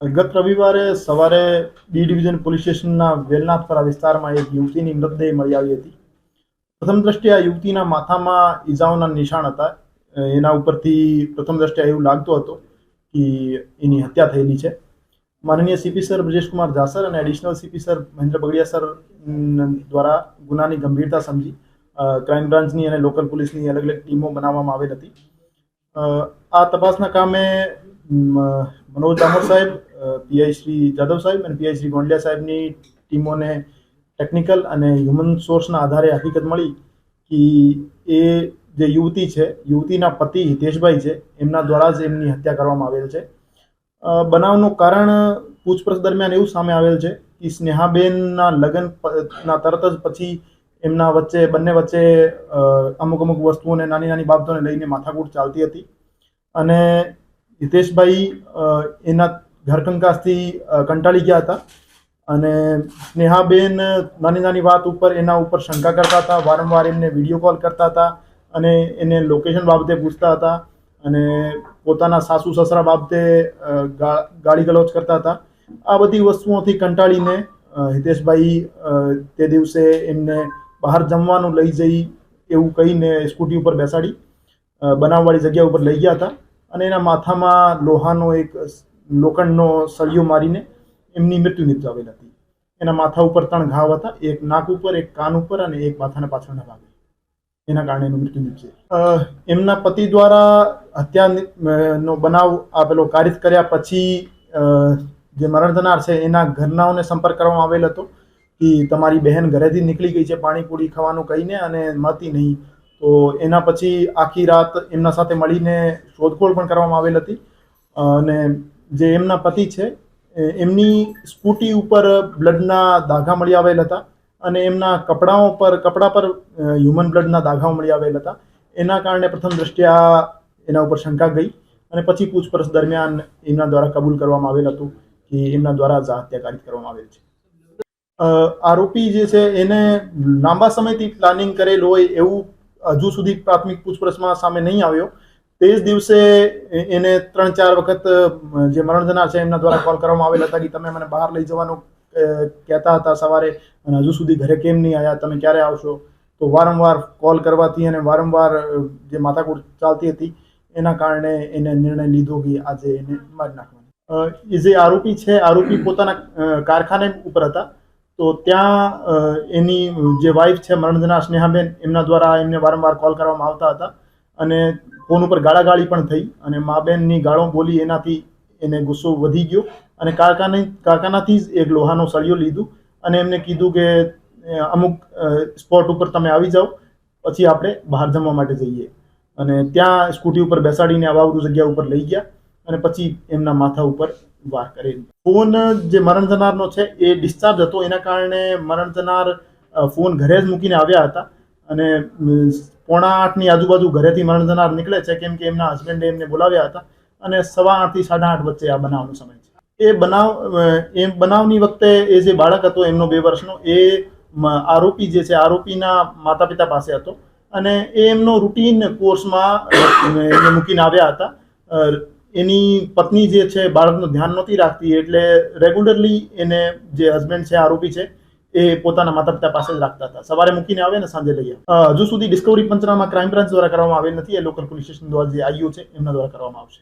ગત રવિવારે સવારે બી ડિવિઝન પોલીસ સ્ટેશનના વેલનાથપરા વિસ્તારમાં એક યુવતીની મૃતદેહ મળી આવી હતી. પ્રથમ દ્રષ્ટિએ આ યુવતીના માથામાં ઈજાઓના નિશાન હતા. એના ઉપરથી પ્રથમ દ્રષ્ટિએ એવું લાગતું હતું કે એની હત્યા થયેલી છે. માનનીય સીપી સર બ્રજેશકુમાર જાસર અને additional CP sir Mahendra Bagadia sir દ્વારા ગુનાની ગંભીરતા સમજી ક્રાઇમ બ્રાન્ચની અને લોકલ પોલીસની અલગ અલગ ટીમો બનાવવામાં આવેલ હતી. આ તપાસના કામે મનોજ દામોર સાહેબ, પીઆઈ શ્રી જાદવ સાહેબ અને પીઆઈ શ્રી ગોંડલિયા સાહેબની ટીમોને ટેકનિકલ અને હ્યુમન સોર્સના આધારે હકીકત મળી કે એ જે યુવતી છે, યુવતીના પતિ હિતેશભાઈ છે, એમના દ્વારા જ એમની હત્યા કરવામાં આવેલ છે. બનાવનું કારણ પૂછપરછ દરમિયાન એવું સામે આવેલ છે કે સ્નેહાબેનના લગ્નના તરત જ પછી એમના વચ્ચે બંને વચ્ચે અમુક વસ્તુઓને નાની નાની બાબતોને લઈને માથાકૂટ ચાલતી હતી અને હિતેશભાઈ એના ઘરકંકાસથી કંટાળી ગયા હતા અને સ્નેહાબેન નાની નાની વાત ઉપર એના ઉપર શંકા કરતા હતા. વારંવાર એમને વિડીયો કોલ કરતા હતા અને એને લોકેશન બાબતે પૂછતા હતા અને પોતાના સાસુ સસરા બાબતે ગાળી ગલોચ કરતા હતા. આ બધી વસ્તુઓથી કંટાળીને હિતેશભાઈ તે દિવસે એમને બહાર જમવાનું લઈ જઈ એવું કહીને સ્કૂટી ઉપર બેસાડી બનાવવાળી જગ્યા ઉપર લઈ ગયા હતા અને એના માથામાં લોહાનો એક લોખંડનો સળિયો મારીને એમની મૃત્યુ નિપજાવેલ હતી. એના માથા ઉપર 3 ઘાવ હતા, એક નાક ઉપર, એક કાન ઉપર અને એક માથાના પાછળના ભાગે. એના કારણે એનું મૃત્યુ નિપજે. એમના પતિ દ્વારા હત્યાનો બનાવ આપેલો કારિત કર્યા પછી જે મરણ થનાર છે એના ઘરનાઓને સંપર્ક કરવામાં આવેલ હતો કે તમારી બહેન ઘરેથી નીકળી ગઈ છે પાણીપુરી ખાવાનું કહીને અને મળતી નહીં. તો એના પછી આખી રાત એમના સાથે મળીને શોધખોળ પણ કરવામાં આવેલ હતી અને જે એમના પતિ છે એમની સ્કૂટી ઉપર બ્લડના દાગા મળી આવેલ હતા અને એમના કપડા પર હ્યુમન બ્લડના દાગાઓ મળી આવેલ હતા. એના કારણે પ્રથમ દ્રષ્ટિએ એના ઉપર શંકા ગઈ અને પછી પૂછપરછ દરમિયાન એમના દ્વારા કબૂલ કરવામાં આવેલ હતું કે એમના દ્વારા જ હત્યા કારિત કરવામાં આવેલ છે. આરોપી જે છે એને લાંબા સમયથી પ્લાનિંગ કરેલ હોય એવું હજુ સુધી પ્રાથમિક પૂછપરછમાં સામે નહીં આવ્યો. તે જ દિવસે એને 3-4 વખત જે મરણ જનાર છે એમના દ્વારા કોલ કરવામાં આવેલ હતા કે તમે મને બહાર લઈ જવાનું કહેતા હતા સવારે અને હજુ સુધી ઘરે કેમ નહીં આવ્યા, તમે ક્યારે આવશો? તો વારંવાર કોલ કરવાથી અને વારંવાર જે માથાકૂટ ચાલતી હતી એના કારણે એને નિર્ણય લીધો કે આજે એને મારી નાખવાનો. એ જે આરોપી છે, આરોપી પોતાના કારખાને ઉપર હતા. તો ત્યાં એની જે વાઇફ છે મરણ જનાર સ્નેહાબેન, એમના દ્વારા એમને વારંવાર કોલ કરવામાં આવતા હતા અને ફોન ઉપર ગાળાગાળી પણ થઈ અને મા બેનની ગાળો બોલી એનાથી એને ગુસ્સો વધી ગયો અને કારખાનાથી જ એક લોહાનો સળિયો લીધું અને એમને કીધું કે અમુક સ્પોટ ઉપર તમે આવી જાઓ, પછી આપણે બહાર જમવા માટે જઈએ. અને ત્યાં સ્કૂટી ઉપર બેસાડીને આવાવરૂ જગ્યા ઉપર લઈ ગયા અને પછી એમના માથા ઉપર વાર કરેલી. ફોન જે મરણ જનારનો છે એ ડિસ્ચાર્જ હતો, એના કારણે મરણ જનાર ફોન ઘરે જ મૂકીને આવ્યા હતા અને 7:45ની આજુબાજુ ઘરેથી મરણ જનાર નીકળે છે કેમ કે એમના હસબન્ડે એમને બોલાવ્યા હતા અને 8:15 થી 8:30 વચ્ચે આ બનાવનો સમય છે. એ બનાવની વખતે એ જે બાળક હતો એમનો 2 વર્ષનો, એ આરોપી જે છે આરોપીના માતા પિતા પાસે હતો અને એ એમનો રૂટીન કોર્સમાં એને મૂકીને આવ્યા હતા. એની પત્ની જે છે બાળકનું ધ્યાન નહોતી રાખતી એટલે રેગ્યુલરલી એને જે હસબન્ડ છે આરોપી છે એ પોતાના માતા પિતા પાસે જ રાખતા હતા. સવારે મૂકીને આવે ને સાંજે લઈ આવે. હજુ સુધી ડિસ્કવરી પંચનામા ક્રાઇમ બ્રાન્ચ દ્વારા કરવામાં આવેલ નથી. એ લોકલ પોલીસ સ્ટેશન દ્વારા જે આઈઓ છે એમના દ્વારા કરવામાં આવશે.